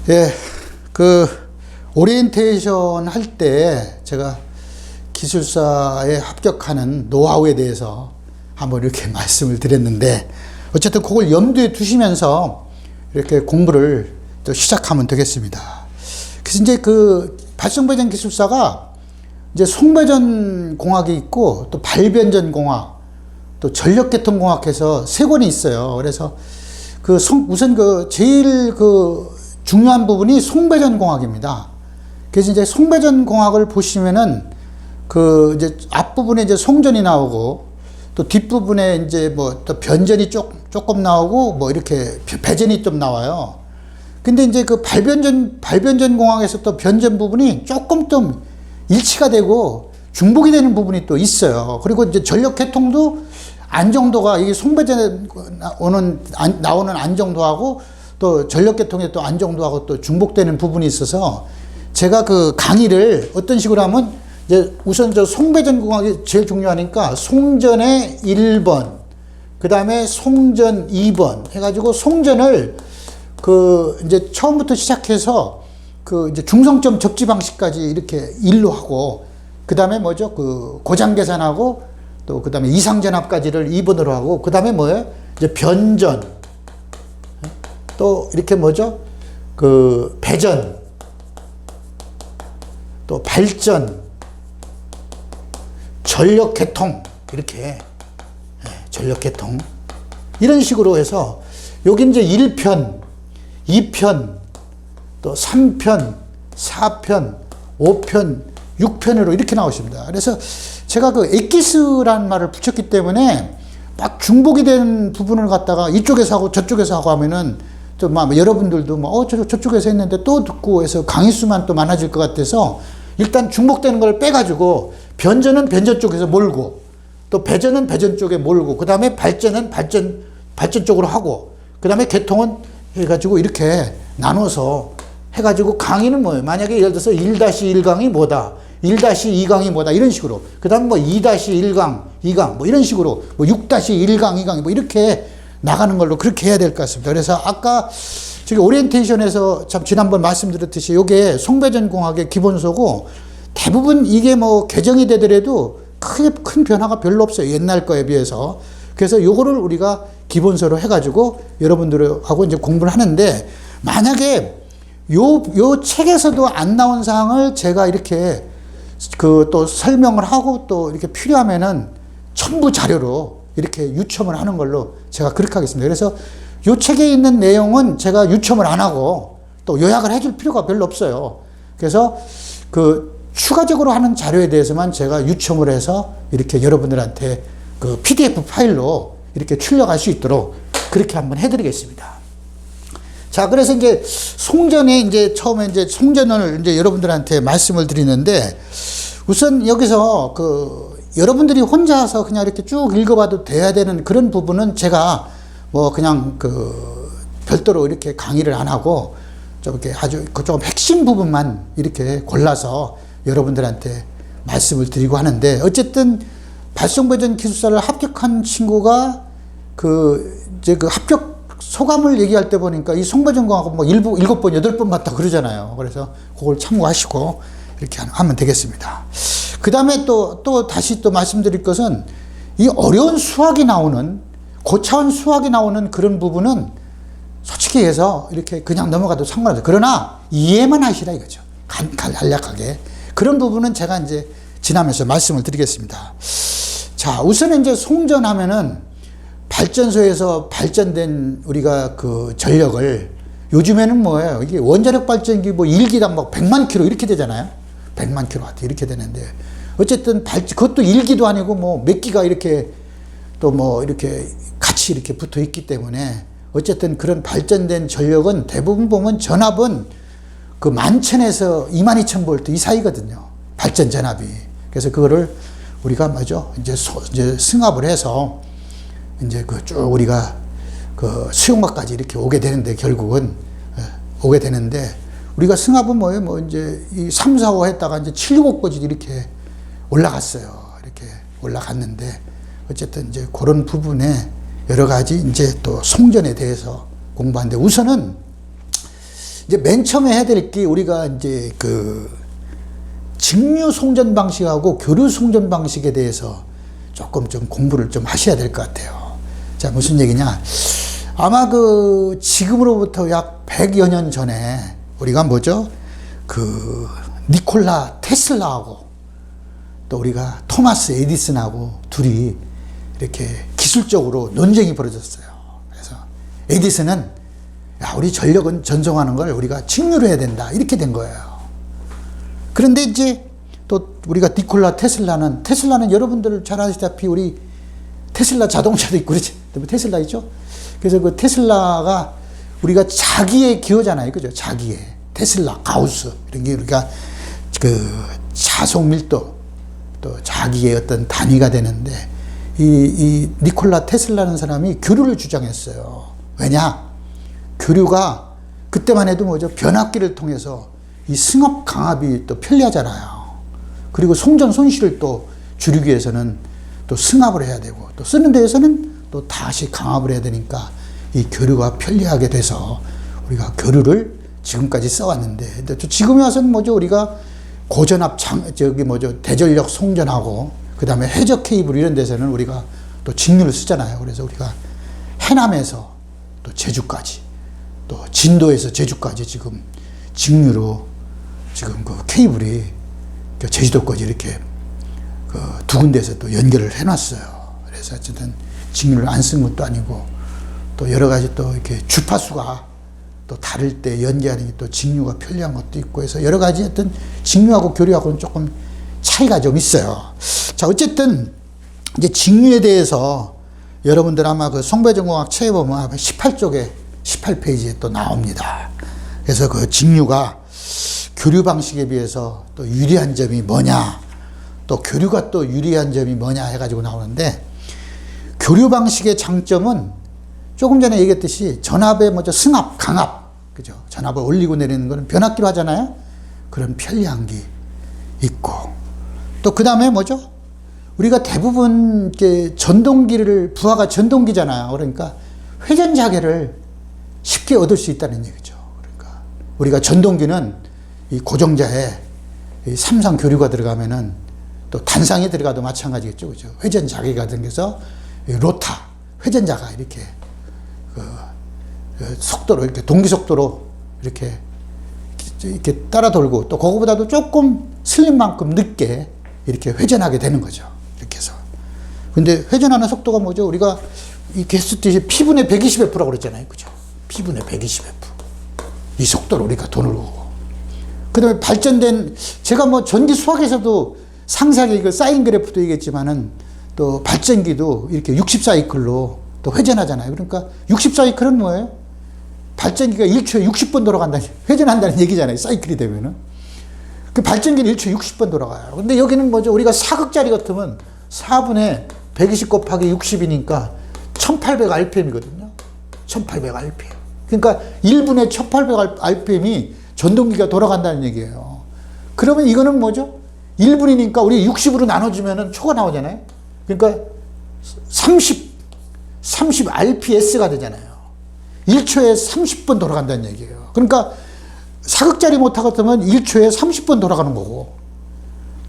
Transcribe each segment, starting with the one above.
예, 그 오리엔테이션 할 때 제가 기술사에 합격하는 노하우에 대해서 한번 이렇게 말씀을 드렸는데, 어쨌든 그걸 염두에 두시면서 이렇게 공부를 또 시작하면 되겠습니다. 그래서 이제 그 발성배전 기술사가 이제 송배전 공학이 있고 또 발변전 공학, 또 전력계통공학 해서 세 권이 있어요. 그래서 우선 제일 중요한 부분이 송배전 공학입니다. 그래서 이제 송배전 공학을 보시면은 이제 앞부분에 이제 송전이 나오고, 또 뒷부분에 이제 또 변전이 조금 나오고, 이렇게 배전이 좀 나와요. 근데 이제 발변전 공학에서 또 변전 부분이 조금 좀 일치가 되고 중복이 되는 부분이 또 있어요. 그리고 이제 전력계통도 안정도가, 이게 송배전에 나오는 안정도하고 또 전력계통의 또 안정도하고 또 중복되는 부분이 있어서, 제가 그 강의를 어떤 식으로 하면, 이제 우선 송배전 공학이 제일 중요하니까 송전의 1번, 그 다음에 송전 2번 해가지고 송전을 이제 처음부터 시작해서 이제 중성점 접지 방식까지 이렇게 1로 하고, 그 다음에 고장 계산하고, 또 그 다음에 이상전압까지를 2번으로 하고, 그 다음에 이제 변전, 또 이렇게 배전, 또 발전, 전력계통, 이렇게 전력계통 이런 식으로 해서, 여기 이제 1편, 2편, 또 3편, 4편, 5편, 6편으로 이렇게 나오십니다. 그래서 제가 엑기스라는 말을 붙였기 때문에 막 중복이 된 부분을 갖다가 이쪽에서 하고 저쪽에서 하고 하면은 또 여러분들도 저쪽에서 했는데 또 듣고 해서 강의 수만 또 많아질 것 같아서, 일단 중복되는 걸 빼가지고 변전은 변전 쪽에서 몰고, 또 배전은 배전 쪽에 몰고, 그 다음에 발전은 발전 쪽으로 하고, 그 다음에 계통은 해가지고 이렇게 나눠서 해가지고, 강의는 만약에 예를 들어서 1-1강이 뭐다, 1-2강이 뭐다, 이런 식으로, 그 다음 2-1강, 2강, 이런 식으로, 6-1강, 2강, 이렇게 나가는 걸로 그렇게 해야 될 것 같습니다. 그래서 아까 저기 오리엔테이션에서 참 지난번 말씀드렸듯이 요게 송배전 공학의 기본소고, 대부분 이게 개정이 되더라도 크게 큰 변화가 별로 없어요, 옛날 거에 비해서. 그래서 요거를 우리가 기본서로 해가지고 여러분들하고 이제 공부를 하는데, 만약에 요 책에서도 안 나온 사항을 제가 이렇게 또 설명을 하고 또 이렇게 필요하면은 첨부 자료로 이렇게 유첨을 하는 걸로 제가 그렇게 하겠습니다. 그래서 요 책에 있는 내용은 제가 유첨을 안 하고 또 요약을 해줄 필요가 별로 없어요. 그래서 추가적으로 하는 자료에 대해서만 제가 유첨을 해서 이렇게 여러분들한테 PDF 파일로 이렇게 출력할 수 있도록 그렇게 한번 해드리겠습니다. 자, 그래서 이제 송전에 이제 처음에 이제 송전을 이제 여러분들한테 말씀을 드리는데, 우선 여기서 여러분들이 혼자서 그냥 이렇게 쭉 읽어봐도 돼야 되는 그런 부분은 제가 그냥 별도로 이렇게 강의를 안 하고, 좀 이렇게 아주 조금 핵심 부분만 이렇게 골라서 여러분들한테 말씀을 드리고 하는데, 어쨌든 발송배전 기술사를 합격한 친구가 이제 합격 소감을 얘기할 때 보니까 이 송배전공학은 7번, 8번 봤다 그러잖아요. 그래서 그걸 참고하시고 이렇게 하면 되겠습니다. 그 다음에 또 다시 또 말씀드릴 것은, 이 어려운 수학이 나오는, 고차원 수학이 나오는 그런 부분은 솔직히 해서 이렇게 그냥 넘어가도 상관없어요. 그러나 이해만 하시라 이거죠. 간략하게. 그런 부분은 제가 이제 지나면서 말씀을 드리겠습니다. 자, 우선은 이제 송전하면은 발전소에서 발전된 우리가 전력을, 요즘에는 뭐예요? 이게 원자력 발전기 1기당 100만 킬로 이렇게 되잖아요. 100만 킬로와트 이렇게 되는데, 어쨌든 그것도 1기도 아니고 몇 기가 이렇게 또 이렇게 같이 이렇게 붙어 있기 때문에, 어쨌든 그런 발전된 전력은 대부분 보면 전압은 11,000에서 22,000V 이 사이거든요. 발전 전압이. 그래서 그거를 우리가 이제 승합을 해서 이제 쭉 우리가 수용막까지 이렇게 오게 되는데, 결국은 오게 되는데, 우리가 승합은 이제 이 3, 4, 5 했다가 이제 7, 6, 5까지 이렇게 올라갔어요. 이렇게 올라갔는데, 어쨌든 이제 그런 부분에 여러 가지 이제 또 송전에 대해서 공부하는데, 우선은 이제 맨 처음에 해야 될 게 우리가 이제 그 직류 송전 방식하고 교류 송전 방식에 대해서 조금 좀 공부를 좀 하셔야 될 것 같아요. 자, 무슨 얘기냐? 아마 그 지금으로부터 약 100여 년 전에 우리가 뭐죠? 그 니콜라 테슬라하고 또 우리가 토마스 에디슨하고 둘이 이렇게 기술적으로 논쟁이 벌어졌어요. 그래서 에디슨은 야, 우리 전력은 전송하는 걸 우리가 직류로 해야 된다. 이렇게 된 거예요. 그런데 이제 또 우리가 니콜라 테슬라는 여러분들 잘 아시다시피 우리 테슬라 자동차도 있고 그렇지. 테슬라 있죠? 그래서 그 테슬라가 우리가 자기의 기호잖아요. 그죠? 자기의. 테슬라, 가우스. 이런 게 우리가 그 자속 밀도 또 자기의 어떤 단위가 되는데 이 니콜라 테슬라는 사람이 교류를 주장했어요. 왜냐? 교류가 그때만 해도 뭐죠? 변압기를 통해서 이 승합 강압이 또 편리하잖아요. 그리고 송전 손실을 또 줄이기 위해서는 또 승합을 해야 되고 또 쓰는 데에서는 또 다시 강압을 해야 되니까 이 교류가 편리하게 돼서 우리가 교류를 지금까지 써왔는데 근데 또 지금에 와서는 뭐죠? 우리가 고전압 대전력 송전하고 그 다음에 해저 케이블 이런 데서는 우리가 또 직류를 쓰잖아요. 그래서 우리가 해남에서 또 제주까지 또 진도에서 제주까지 지금 직류로 지금 그 케이블이 제주도까지 이렇게 그 두 군데에서 또 연결을 해놨어요. 그래서 어쨌든 직류를 안 쓴 것도 아니고 또 여러 가지 또 이렇게 주파수가 또 다를 때 연기하는 게 또 직류가 편리한 것도 있고 해서 여러 가지 어떤 직류하고 교류하고는 조금 차이가 좀 있어요. 자, 어쨌든 이제 직류에 대해서 여러분들 아마 그 송배전공학 책에 보면 18쪽에 18페이지에 또 나옵니다. 그래서 그 직류가 교류 방식에 비해서 또 유리한 점이 뭐냐, 또 교류가 또 유리한 점이 뭐냐 해가지고 나오는데 교류 방식의 장점은 조금 전에 얘기했듯이 전압의 뭐죠? 승합, 강압. 그죠? 전압을 올리고 내리는 거는 변압기로 하잖아요? 그런 편리한 게 있고. 또 그 다음에 뭐죠? 우리가 대부분 이렇게 전동기를, 부하가 전동기잖아요. 그러니까 회전 자계를 쉽게 얻을 수 있다는 얘기죠. 그러니까 우리가 전동기는 이 고정자에 이 삼상 교류가 들어가면은 또 단상이 들어가도 마찬가지겠죠. 그죠? 회전 자계가 생겨서 로타, 회전자가 이렇게 속도로 이렇게 동기 속도로 이렇게 따라 돌고 또 그거보다도 조금 슬린 만큼 늦게 이렇게 회전하게 되는 거죠. 이렇게 해서. 근데 회전하는 속도가 뭐죠? 우리가 이렇게 했을 때 P분의 120F라고 그랬잖아요. 그죠? P분의 120F. 이 속도로 우리가 돈을 오고. 그 다음에 발전된, 제가 뭐 전기 수학에서도 상세하게 이거 사인 그래프도 얘기했지만은 또 발전기도 이렇게 60사이클로 또 회전하잖아요. 그러니까 60사이클은 뭐예요? 발전기가 1초에 60번 돌아간다는, 회전한다는 얘기잖아요. 사이클이 되면은. 그 발전기는 1초에 60번 돌아가요. 근데 여기는 뭐죠? 우리가 4극짜리 같으면 4분의 120 곱하기 60이니까 1800rpm이거든요. 1800rpm. 그러니까 1분의 1800rpm이 전동기가 돌아간다는 얘기예요. 그러면 이거는 뭐죠? 1분이니까 우리 60으로 나눠주면은 초가 나오잖아요. 그러니까 30rps가 되잖아요. 1초에 30번 돌아간다는 얘기예요. 그러니까 사극짜리 모터 같으면 1초에 30번 돌아가는 거고,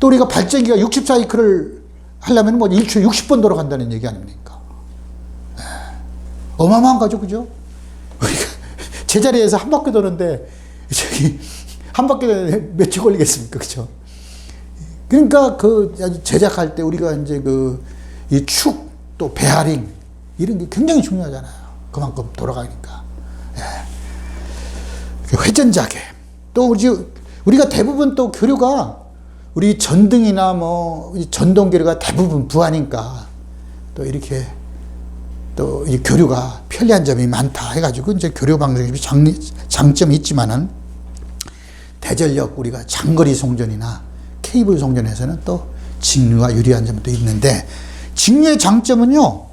또 우리가 발전기가 60사이클을 하려면 뭐 1초에 60번 돌아간다는 얘기 아닙니까? 네. 어마어마한 거죠, 그죠? 우리가 제자리에서 한 바퀴 도는데, 저기, 한 바퀴 도는데 몇 초 걸리겠습니까? 그죠? 그러니까 그 제작할 때 우리가 이제 이 축, 또 베어링, 이런 게 굉장히 중요하잖아요. 그만큼 돌아가니까. 예. 회전자계. 또 우리가 대부분 또 교류가 우리 전등이나 뭐 전동 교류가 대부분 부하니까 또 이렇게 또 이 교류가 편리한 점이 많다 해가지고 이제 교류 방식이 장점이 있지만은 대전력 우리가 장거리 송전이나 케이블 송전에서는 또 직류가 유리한 점도 있는데, 직류의 장점은요,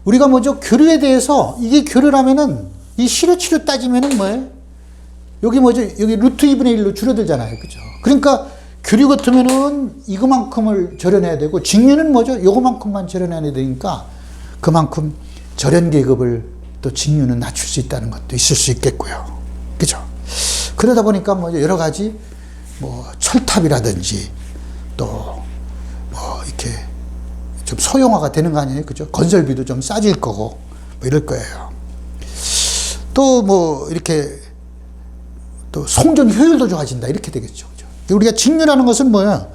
우리가 뭐죠? 교류에 대해서, 이게 교류라면은, 이 시료치료 따지면은 뭐예요? 여기 뭐죠? 여기 루트 2분의 1로 줄어들잖아요. 그죠? 그러니까 교류 같으면은 이거만큼을 절연해야 되고, 직류는 뭐죠? 요거만큼만 절연해야 되니까 그만큼 절연 계급을 또 직류는 낮출 수 있다는 것도 있을 수 있겠고요. 그죠? 그러다 보니까 뭐 여러 가지 뭐 철탑이라든지 또 뭐 이렇게 좀 소형화가 되는 거 아니에요? 그죠? 건설비도 좀 싸질 거고 뭐 이럴 거예요. 또 뭐 이렇게 또 송전 효율도 좋아진다 이렇게 되겠죠. 그죠? 우리가 직류라는 것은 뭐야?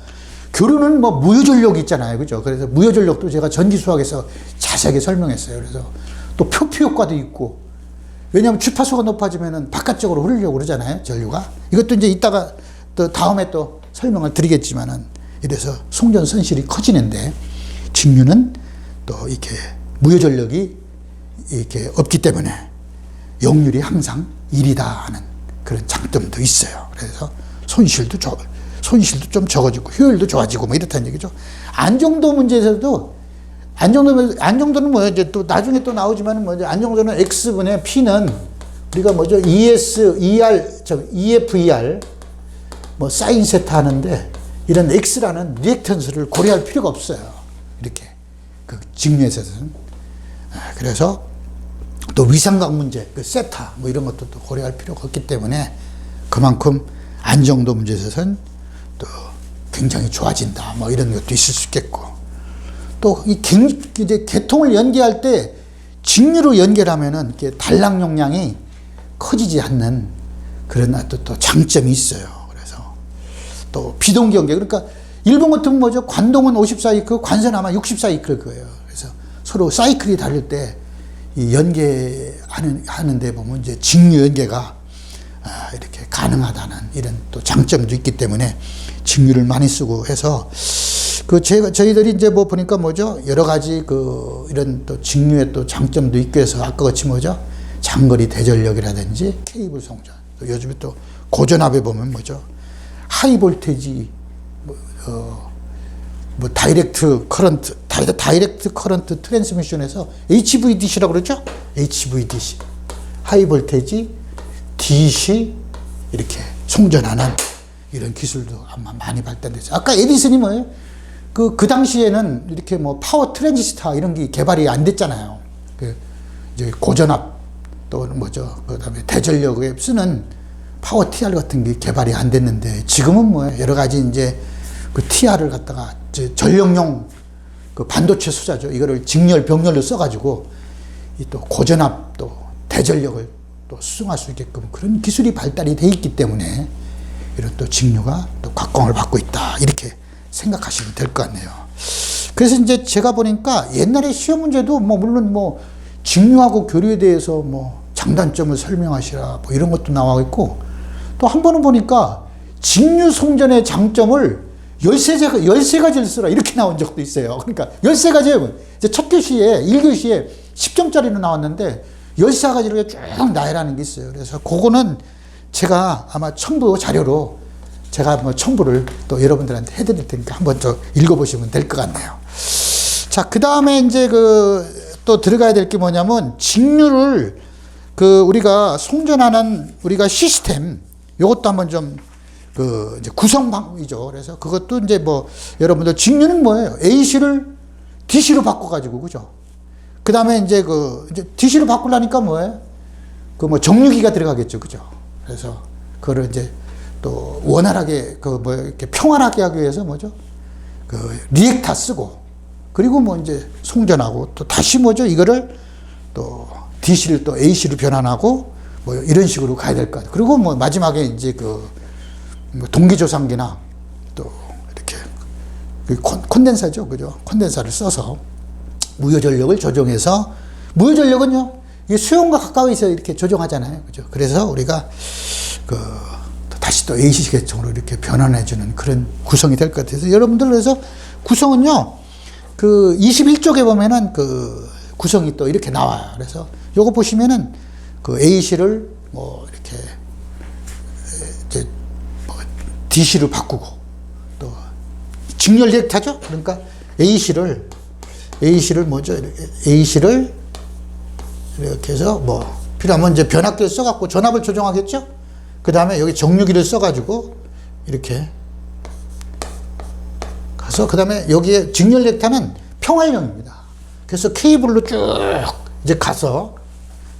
교류는 뭐 무효전력이 있잖아요. 그죠? 그래서 무효전력도 제가 전기수학에서 자세하게 설명했어요. 그래서 또 표피 효과도 있고, 왜냐하면 주파수가 높아지면은 바깥쪽으로 흐르려고 그러잖아요. 전류가. 이것도 이제 이따가 또 다음에 또 설명을 드리겠지만은, 이래서 송전 선실이 커지는데, 직류는 또 이렇게 무효전력이 이렇게 없기 때문에 역률이 항상 1이다 하는 그런 장점도 있어요. 그래서 손실도 좀 적어지고 효율도 좋아지고 뭐 이렇다는 얘기죠. 안정도 문제에서도 안정도는 뭐예요? 이제 또 나중에 또 나오지만은 뭐죠? 안정도는 X분의 P는 우리가 뭐죠? ES, EFER 뭐 사인 세타 하는데, 이런 X라는 리액턴스를 고려할 필요가 없어요. 이렇게 그 직류에서는. 그래서 또 위상각 문제, 그 세타 뭐 이런 것도 또 고려할 필요가 없기 때문에 그만큼 안정도 문제에 있어서는 또 굉장히 좋아진다 뭐 이런 것도 있을 수 있겠고, 또 이제 계통을 연계할 때 직류로 연결하면은 이렇게 단락 용량이 커지지 않는 그런 또 장점이 있어요. 그래서 또 비동기 연계, 그러니까 일본 같은 뭐죠? 관동은 54이클, 관선 아마 64이클 거예요. 그래서 서로 사이클이 다를 때 이 연계하는데 보면 이제 직류 연계가 이렇게 가능하다는 이런 또 장점도 있기 때문에 직류를 많이 쓰고 해서, 저희들이 이제 뭐 보니까 뭐죠? 여러 가지 이런 또 직류의 또 장점도 있고 해서 아까 같이 뭐죠? 장거리 대전력이라든지 케이블 송전, 또 요즘에 또 고전압에 보면 뭐죠? 하이 볼테이지, 다이렉트 커런트 트랜스미션에서 HVDC라고 그러죠? HVDC. 하이 볼테이지 DC 이렇게 송전하는 이런 기술도 아마 많이 발달됐어요. 아까 에디슨이 뭐예요? 그 당시에는 이렇게 뭐 파워 트랜지스터 이런 게 개발이 안 됐잖아요. 이제 고전압 또 뭐죠? 그 다음에 대전력에 쓰는 파워 TR 같은 게 개발이 안 됐는데, 지금은 뭐예요? 여러 가지 이제 그 TR을 갖다가 전력용 그 반도체 수자죠. 이거를 직렬, 병렬로 써가지고 이 또 고전압 또 대전력을 또 수송할 수 있게끔 그런 기술이 발달이 돼 있기 때문에 이런 또 직류가 또 각광을 받고 있다. 이렇게 생각하시면 될 것 같네요. 그래서 이제 제가 보니까 옛날에 시험 문제도 뭐 물론 뭐 직류하고 교류에 대해서 뭐 장단점을 설명하시라 뭐 이런 것도 나와 있고, 또 한 번은 보니까 직류 송전의 장점을 13가지를 쓰라 이렇게 나온 적도 있어요. 그러니까 13가지예요. 이제 첫 교시에 1교시에 10점짜리로 나왔는데 13가지를 쭉 나열하는 게 있어요. 그래서 그거는 제가 아마 첨부 자료로 제가 뭐 첨부를 또 여러분들한테 해드릴 테니까 한번 더 읽어보시면 될 것 같네요. 자, 그 다음에 이제 또 들어가야 될 게 뭐냐면, 직류를 우리가 송전하는 우리가 시스템, 요것도 한번 좀 이제 구성 방법이죠. 그래서 그것도 이제 뭐 여러분들 직류는 뭐예요? AC를 DC로 바꿔가지고, 그죠? 그 다음에 이제 이제 DC로 바꾸려니까 뭐예요? 뭐 정류기가 들어가겠죠. 그죠? 그래서 그거를 이제 또 원활하게 이렇게 평활하게 하기 위해서 뭐죠? 리액터 쓰고, 그리고 뭐 이제 송전하고, 또 다시 뭐죠? 이거를 또 DC를 또 AC로 변환하고 뭐 이런 식으로 가야 될 것 같아요. 그리고 뭐 마지막에 이제 뭐 동기조상기나 또 이렇게 콘덴사죠. 그죠? 콘덴사를 써서 무효전력을 조정해서, 무효전력은요, 이게 수용과 가까이서 이렇게 조정하잖아요. 그죠? 그래서 우리가 다시 또 AC 계통으로 이렇게 변환해주는 그런 구성이 될 것 같아서, 여러분들 그래서 구성은요, 21쪽에 보면은 구성이 또 이렇게 나와요. 그래서 요거 보시면은 AC를 뭐 이렇게 이제 DC로 바꾸고, 또 직렬 리액터죠. 그러니까 AC를 뭐죠? AC를 이렇게 해서 뭐 필요하면 이제 변압기를 써갖고 전압을 조정하겠죠. 그 다음에 여기 정류기를 써가지고 이렇게 가서, 그 다음에 여기에 직렬 리액터는 평활용입니다. 그래서 케이블로 쭉 이제 가서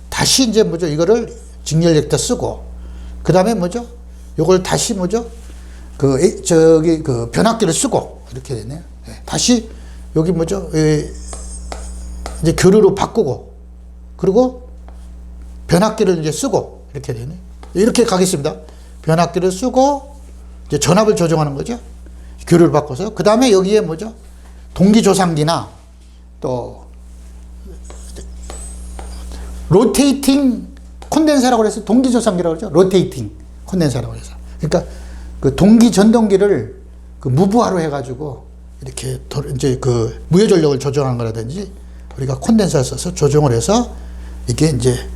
다시 이제 뭐죠? 이거를 직렬 리액터 쓰고, 그 다음에 뭐죠? 요걸 다시 뭐죠? 그 변압기를 쓰고 이렇게 되네요. 예. 다시 여기 뭐죠? 이제 교류로 바꾸고 그리고 변압기를 이제 쓰고 이렇게 되네. 이렇게 가겠습니다. 변압기를 쓰고 이제 전압을 조정하는 거죠. 교류를 바꿔서 그 다음에 여기에 뭐죠? 동기조상기나 또 로테이팅 콘덴서라고 해서 동기조상기라고 그러죠. 로테이팅 콘덴서라고 해서. 그러니까 그 동기 전동기를 그 무부하로 해가지고 이렇게 이제 그 무효 전력을 조정하는 거라든지 우리가 콘덴서를 써서 조정을 해서 이게 이제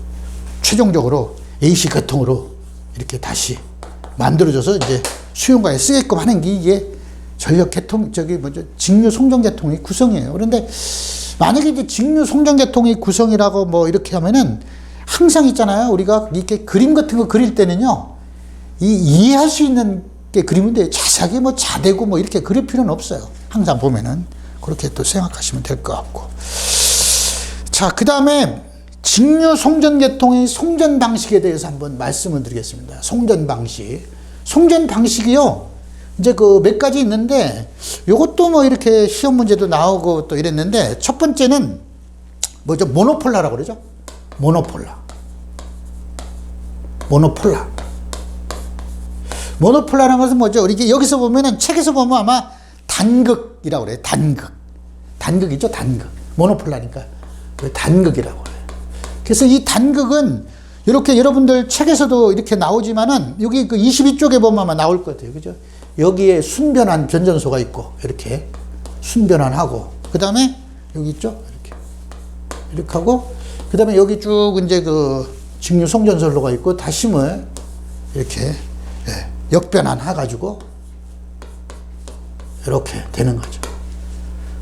최종적으로 AC 계통으로 이렇게 다시 만들어져서 이제 수용가에 쓰게끔 하는 게 이게 전력 계통, 직류 송전 계통의 구성이에요. 그런데 만약에 이제 직류 송전 계통의 구성이라고 뭐 이렇게 하면은 항상 있잖아요. 우리가 이렇게 그림 같은 거 그릴 때는요, 이해할 수 있는 게 그림인데 자세하게 뭐 자대고 뭐 이렇게 그릴 필요는 없어요. 항상 보면은 그렇게 또 생각하시면 될 것 같고. 자, 그 다음에 직류 송전 계통의 송전 방식에 대해서 한번 말씀을 드리겠습니다. 송전 방식. 송전 방식이요, 이제 그 몇 가지 있는데, 요것도 뭐 이렇게 시험 문제도 나오고 또 이랬는데, 첫 번째는 뭐죠? 모노폴라라고 그러죠? 모노폴라. 모노폴라라는 것은 뭐죠? 우리 여기서 보면은, 책에서 보면 아마 단극이라고 그래요. 단극이죠, 단극. 모노폴라니까. 단극이라고 그래요. 그래서 이 단극은 이렇게 여러분들 책에서도 이렇게 나오지만은 여기 그 22쪽에 보면 아마 나올 것 같아요. 그죠? 여기에 순변환 변전소가 있고, 이렇게 순변환하고, 그 다음에 여기 있죠? 이렇게 하고, 그 다음에 여기 쭉 이제 그 직류 송전선로가 있고, 다시 뭐 이렇게 역변환 해가지고 이렇게 되는 거죠.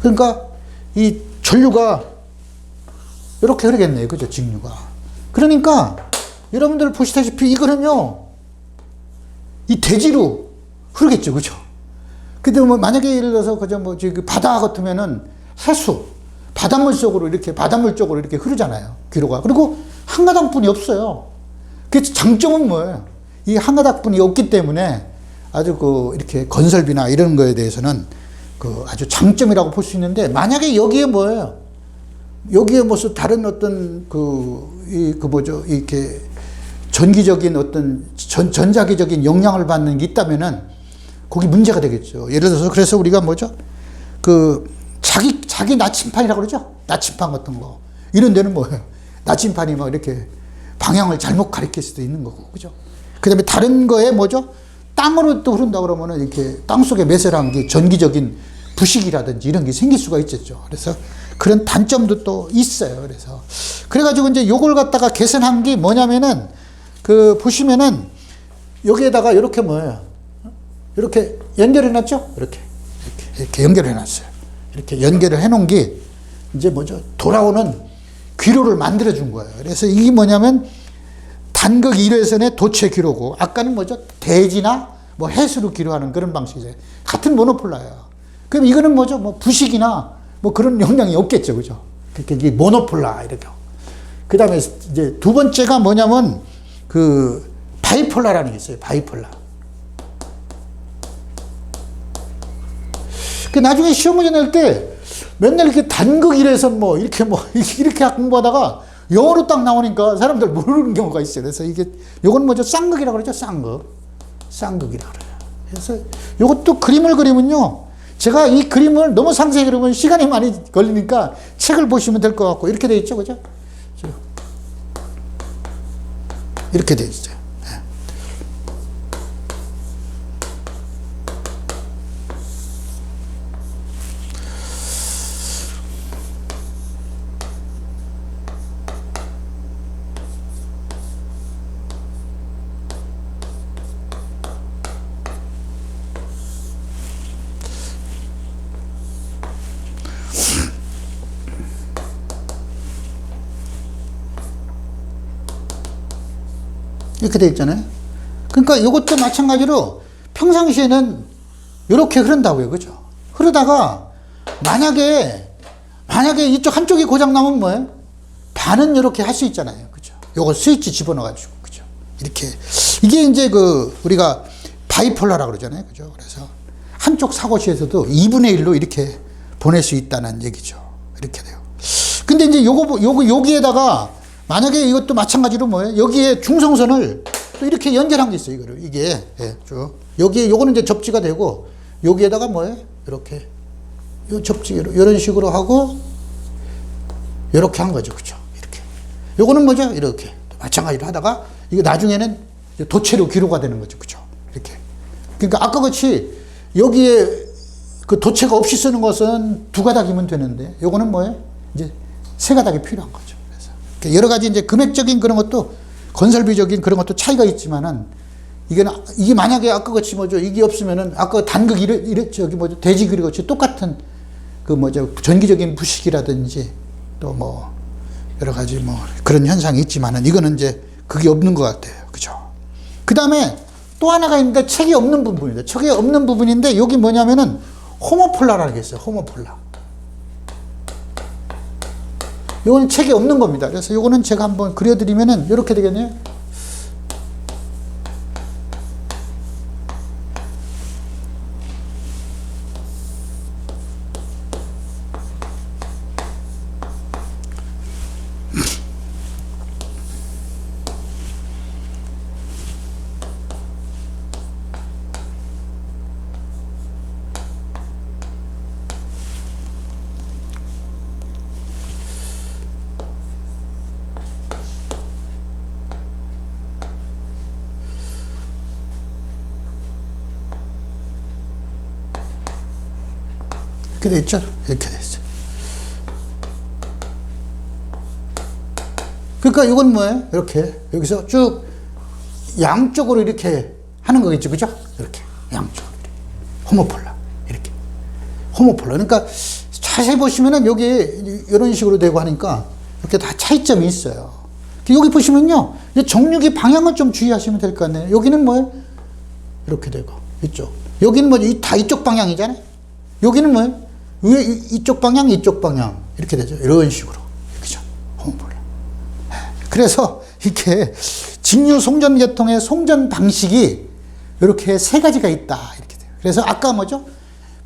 그러니까 이 전류가 이렇게 흐르겠네요. 그죠? 직류가. 그러니까 여러분들 보시다시피 이거는요, 이 대지로 흐르겠죠. 그죠? 근데 뭐 만약에 예를 들어서 그저 뭐 그 바다 같으면은 해수, 바닷물 쪽으로 이렇게 흐르잖아요. 기로가. 그리고 한 가닥뿐이 없어요. 그 장점은 뭐예요? 이 한 가닥뿐이 없기 때문에 아주 그 이렇게 건설비나 이런 거에 대해서는 그 아주 장점이라고 볼 수 있는데, 만약에 여기에 뭐예요? 여기에 무슨 다른 어떤 이렇게 전기적인 어떤 전자기적인 영향을 받는 게 있다면은 거기 문제가 되겠죠. 예를 들어서 그래서 우리가 뭐죠? 그 자기 나침판이라고 그러죠? 나침판 같은 거. 이런 데는 뭐예요? 나침판이 뭐 이렇게 방향을 잘못 가리킬 수도 있는 거고. 그죠? 그 다음에 다른 거에 뭐죠? 땅으로 또 흐른다 그러면은 이렇게 땅 속에 매설한 게 전기적인 부식이라든지 이런 게 생길 수가 있겠죠. 그래서 그런 단점도 또 있어요. 그래가지고 이제 요걸 갖다가 개선한 게 뭐냐면은, 그 보시면은 여기에다가 이렇게 뭐예요? 이렇게 연결해 놨죠? 이렇게 연결해 놨어요. 이렇게 연결을 해 놓은 게 이제 뭐죠? 돌아오는 귀로를 만들어 준 거예요. 그래서 이게 뭐냐면 단극 1회선의 도체 귀로고, 아까는 뭐죠? 대지나 뭐 해수로 귀로하는 그런 방식이죠. 같은 모노폴라예요. 그럼 이거는 뭐죠? 뭐 부식이나 뭐 그런 영향이 없겠죠. 그죠? 그러니까 이게 모노폴라, 이렇게. 그 다음에 이제 두 번째가 뭐냐면 그 바이폴라라는 게 있어요. 바이폴라. 그 나중에 시험 문제 낼 때 맨날 이렇게 단극 1회선 뭐 이렇게 공부하다가 영어로 딱 나오니까 사람들 모르는 경우가 있어요. 그래서 요건 뭐죠? 쌍극이라고 그러죠? 쌍극이라고 그래요. 그래서 요것도 그림을 그리면요, 제가 이 그림을 너무 상세히 그리면 시간이 많이 걸리니까 책을 보시면 될 것 같고, 이렇게 돼 있죠. 그죠? 이렇게 돼 있어요. 이렇게 돼 있잖아요. 그러니까 이것도 마찬가지로 평상시에는 이렇게 흐른다고요. 그죠? 흐르다가 만약에 이쪽 한쪽이 고장나면 뭐예요? 반은 이렇게 할 수 있잖아요. 그죠? 요거 스위치 집어넣어가지고. 그죠? 이렇게 이게 이제 그 우리가 바이폴라라고 그러잖아요. 그죠? 그래서 한쪽 사고시에서도 2분의 1로 이렇게 보낼 수 있다는 얘기죠. 이렇게 돼요. 근데 이제 여기에다가 만약에 이것도 마찬가지로 뭐예요? 여기에 중성선을 또 이렇게 연결한 게 있어요. 이거를. 이게. 예, 쭉. 여기에, 요거는 이제 접지가 되고, 여기에다가 뭐예요? 이렇게. 요 접지로, 이런 식으로 하고, 이렇게 한 거죠. 그죠? 이렇게. 요거는 뭐죠? 이렇게. 마찬가지로 하다가, 이게 나중에는 도체로 기로가 되는 거죠. 그죠? 이렇게. 그러니까 아까 같이 여기에 그 도체가 없이 쓰는 것은 2가닥이면 되는데, 요거는 뭐예요? 이제 3가닥이 필요한 거죠. 그래서 여러 가지 이제 금액적인 그런 것도 건설비적인 그런 것도 차이가 있지만은 이게 만약에 아까 같이 뭐죠? 이게 없으면은 아까 단극 저기 뭐죠? 대지그리 같이 똑같은 그 뭐죠? 전기적인 부식이라든지 또 뭐 여러 가지 뭐 그런 현상이 있지만은 이거는 이제 그게 없는 것 같아요. 그죠? 그 다음에 또 하나가 있는데 책이 없는 부분입니다. 책이 없는 부분인데 여기 뭐냐면은 호모폴라라는 게 있어요. 호모폴라. 요거는 책이 없는 겁니다. 그래서 요거는 제가 한번 그려드리면은 이렇게 되겠네요. 이렇게 돼 있죠? 이렇게 돼 있어요. 그러니까 이건 뭐예요? 이렇게 여기서 쭉 양쪽으로 이렇게 하는 거겠죠, 그죠? 이렇게 양쪽으로 호모폴라 이렇게 호모폴라. 그러니까 자세히 보시면은 여기 이런 식으로 되고 하니까 이렇게 다 차이점이 있어요. 여기 보시면요, 정류기 방향을 좀 주의하시면 될 것 같네요. 여기는 뭐예요? 이렇게 되고 이쪽. 여기는 뭐죠? 다 이쪽 방향이잖아요. 여기는 뭐예요? 이쪽 방향, 이쪽 방향 이렇게 되죠. 이런 식으로. 그죠? 호모폴라. 그래서 이렇게 직류 송전 계통의 송전 방식이 이렇게 3가지가 있다. 이렇게 돼요. 그래서 아까 뭐죠?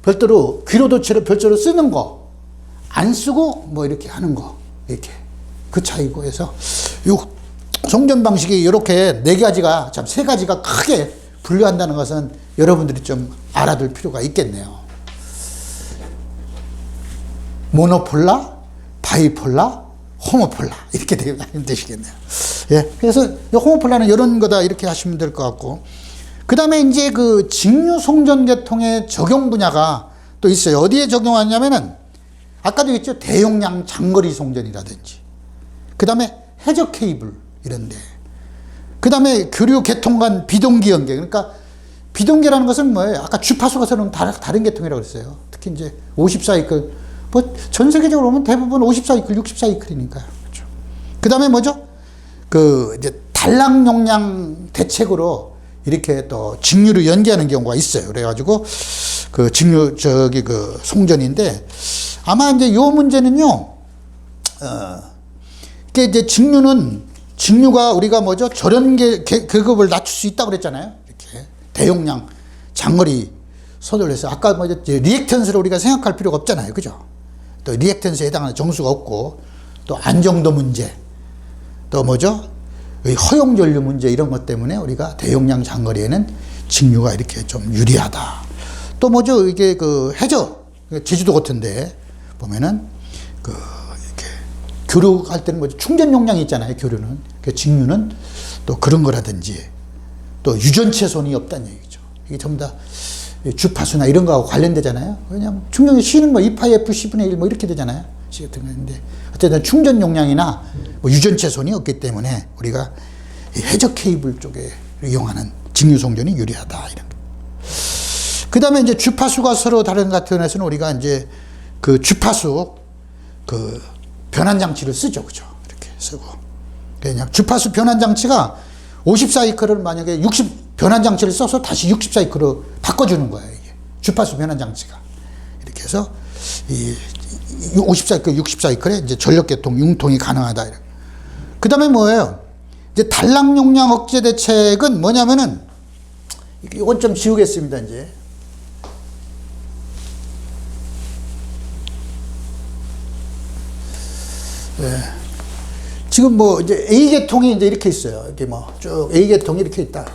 별도로 귀로도체를 별도로 쓰는 거, 안 쓰고 뭐 이렇게 하는 거, 이렇게 그 차이고 해서 요 송전 방식이 이렇게 4가지가 참 3가지가 크게 분류한다는 것은 여러분들이 좀 알아둘 필요가 있겠네요. 모노폴라, 바이폴라, 호모폴라 이렇게 되시겠네요. 예, 그래서 호모폴라는 이런 거다 이렇게 하시면 될 것 같고, 그 다음에 이제 그 직류 송전 계통의 적용 분야가 또 있어요. 어디에 적용하냐면은 아까도 있죠. 대용량 장거리 송전이라든지, 그 다음에 해저 케이블 이런데, 그 다음에 교류 계통 간 비동기 연계. 그러니까 비동계라는 것은 뭐예요? 아까 주파수가 서로 다른 계통이라고 그랬어요. 특히 이제 54이클, 뭐 전 세계적으로 보면 대부분 54이클, 64이클이니까요. 그렇죠. 그 다음에 뭐죠? 그 이제 단락 용량 대책으로 이렇게 또 직류를 연계하는 경우가 있어요. 그래가지고 그 직류 그 송전인데, 아마 이제 요 문제는요, 이게 이제 직류가 우리가 뭐죠? 저런 계급을 낮출 수 있다고 그랬잖아요. 이렇게 대용량 장거리 선을 해서 아까 뭐죠? 리액턴스를 우리가 생각할 필요가 없잖아요. 그죠? 또 리액턴스에 해당하는 정수가 없고, 또 안정도 문제, 또 뭐죠? 허용 전류 문제 이런 것 때문에 우리가 대용량 장거리에는 직류가 이렇게 좀 유리하다. 또 뭐죠? 이게 그 해저, 제주도 같은데 보면은 그 이렇게 교류할 때는 뭐죠? 충전 용량이 있잖아요. 교류는. 그 직류는 또 그런 거라든지, 또 유전체손이 없다는 얘기죠. 이게 전부 다 주파수나 이런 거하고 관련되잖아요. 왜냐하면 충전기 C는 뭐 2파이 F 10분의 1 뭐 이렇게 되잖아요. C 같은 건데, 어쨌든 충전 용량이나 뭐 유전체손이 없기 때문에 우리가 해저 케이블 쪽에 이용하는 직류 송전이 유리하다. 이런. 그 다음에 이제 주파수가 서로 다른 같은 경우에는 우리가 이제 그 주파수 그 변환 장치를 쓰죠. 그죠? 이렇게 쓰고. 그냥 주파수 변환 장치가 54이클을 만약에 60 변환 장치를 써서 다시 64이클로 바꿔주는 거예요. 이게 주파수 변환 장치가. 이렇게 해서 이 54이클, 64이클에 이제 전력 계통, 융통이 가능하다. 그 다음에 뭐예요? 이제 단락 용량 억제 대책은 뭐냐면은, 이건 좀 지우겠습니다, 이제. 네. 지금 뭐 이제 A계통이 이제 이렇게 있어요. 이렇게 뭐 쭉 A계통이 이렇게 있다.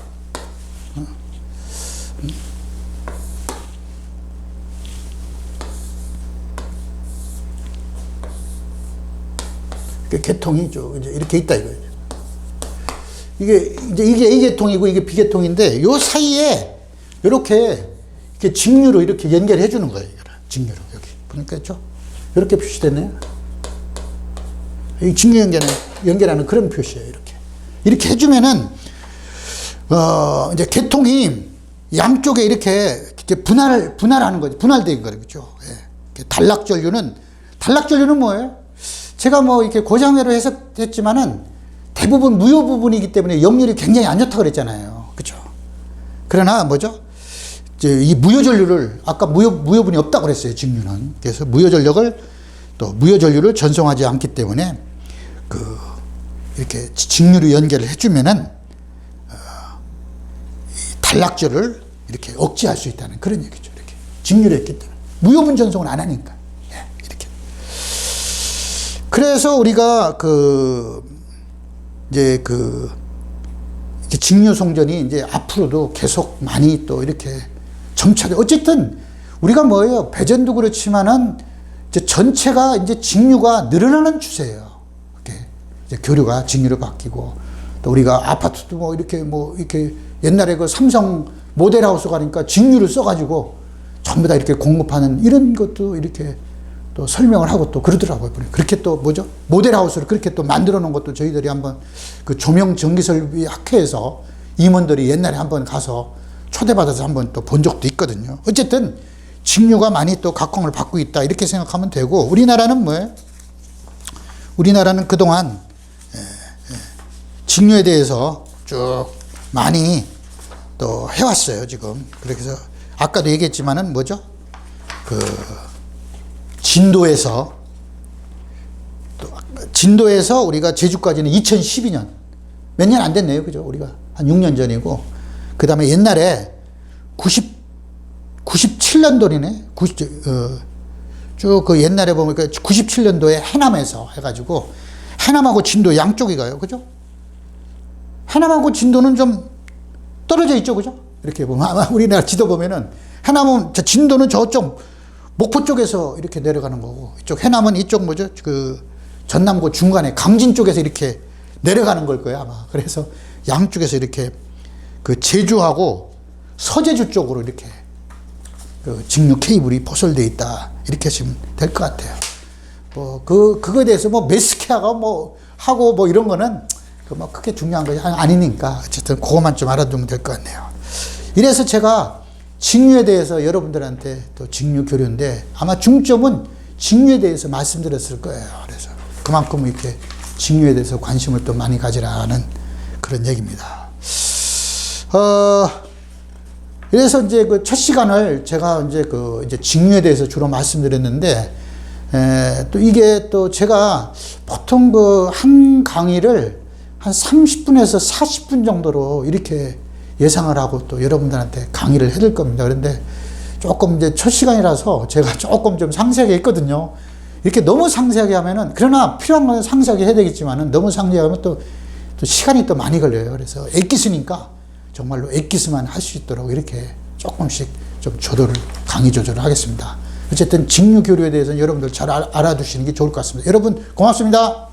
계통이 쭉 이제 이렇게 있다 이거예요. 이게 A계통이고 이게 B계통인데 요 사이에 이렇게 직류로 이렇게 연결해 주는 거예요. 직류로 여기 보니까 있죠? 이렇게 표시됐네요. 이 직류 연결하는 그런 표시예요. 이렇게 해주면은 이제 계통이 양쪽에 이렇게 분할하는 거죠. 분할된 거죠. 그죠? 예. 단락전류는 뭐예요? 제가 뭐 이렇게 고장회로 해석했지만은 대부분 무효 부분이기 때문에 역률이 굉장히 안 좋다고 그랬잖아요. 그죠? 그러나 뭐죠? 이제 이 무효전류를 아까 무효분이 없다고 그랬어요. 직류는. 그래서 무효전류를 전송하지 않기 때문에 이렇게 직류로 연결을 해주면은 단락절을 이렇게 억제할 수 있다는 그런 얘기죠. 이렇게 직류로 했기 때문에 무효분 전송을 안 하니까. 이렇게. 그래서 우리가 이제 직류 송전이 이제 앞으로도 계속 많이 또 이렇게 점차게 어쨌든 우리가 뭐예요? 배전도 그렇지만은 이제 전체가 이제 직류가 늘어나는 추세예요. 이제 교류가 직류로 바뀌고 또 우리가 아파트도 이렇게 옛날에 그 삼성 모델하우스 가니까 직류를 써가지고 전부 다 이렇게 공급하는 이런 것도 이렇게 또 설명을 하고 또 그러더라고요. 그렇게 또 뭐죠? 모델하우스를 그렇게 또 만들어 놓은 것도 저희들이 한번 그 조명 전기설비 학회에서 임원들이 옛날에 한번 가서 초대받아서 한번 또 본 적도 있거든요. 어쨌든 직류가 많이 또 각광을 받고 있다 이렇게 생각하면 되고 우리나라는 뭐예요? 우리나라는 그동안 직류에 대해서 쭉 많이 또 해왔어요, 지금. 그래서 아까도 얘기했지만은 뭐죠? 진도에서 우리가 제주까지는 2012년. 몇 년 안 됐네요, 그죠? 우리가 한 6년 전이고. 그 다음에 옛날에 97년도이네? 쭉 그 옛날에 보면 97년도에 해남에서 해가지고 해남하고 진도 양쪽이 가요, 그죠? 해남하고 진도는 좀 떨어져 있죠, 그죠? 이렇게 보면 아마 우리나라 지도 보면은 해남은 진도는 저쪽 목포 쪽에서 이렇게 내려가는 거고 이쪽 해남은 이쪽 뭐죠? 전남고 중간에 강진 쪽에서 이렇게 내려가는 걸 거예요, 아마. 그래서 양쪽에서 이렇게 제주하고 서제주 쪽으로 이렇게 직류 케이블이 포설되어 있다 이렇게 하시면 될 것 같아요. 그거에 대해서 메스케아가 하고 이런 거는 크게 중요한 것이 아니니까 어쨌든 그것만 좀 알아두면 될 것 같네요. 이래서 제가 직류에 대해서 여러분들한테 또 직류 교류인데 아마 중점은 직류에 대해서 말씀드렸을 거예요. 그래서 그만큼 이렇게 직류에 대해서 관심을 또 많이 가지라는 그런 얘기입니다. 그래서 이제 첫 시간을 제가 이제 직류에 대해서 주로 말씀드렸는데 또 이게 또 제가 보통 한 강의를 한 30분에서 40분 정도로 이렇게 예상을 하고 또 여러분들한테 강의를 해드릴 겁니다. 그런데 조금 이제 첫 시간이라서 제가 조금 좀 상세하게 했거든요. 이렇게 너무 상세하게 하면은, 그러나 필요한 건 상세하게 해야 되겠지만은 너무 상세하게 하면 또 시간이 또 많이 걸려요. 그래서 엑기스니까 정말로 엑기스만 할 수 있도록 이렇게 조금씩 좀 강의 조절을 하겠습니다. 어쨌든 직류 교류에 대해서는 여러분들 잘 알아두시는 게 좋을 것 같습니다. 여러분 고맙습니다.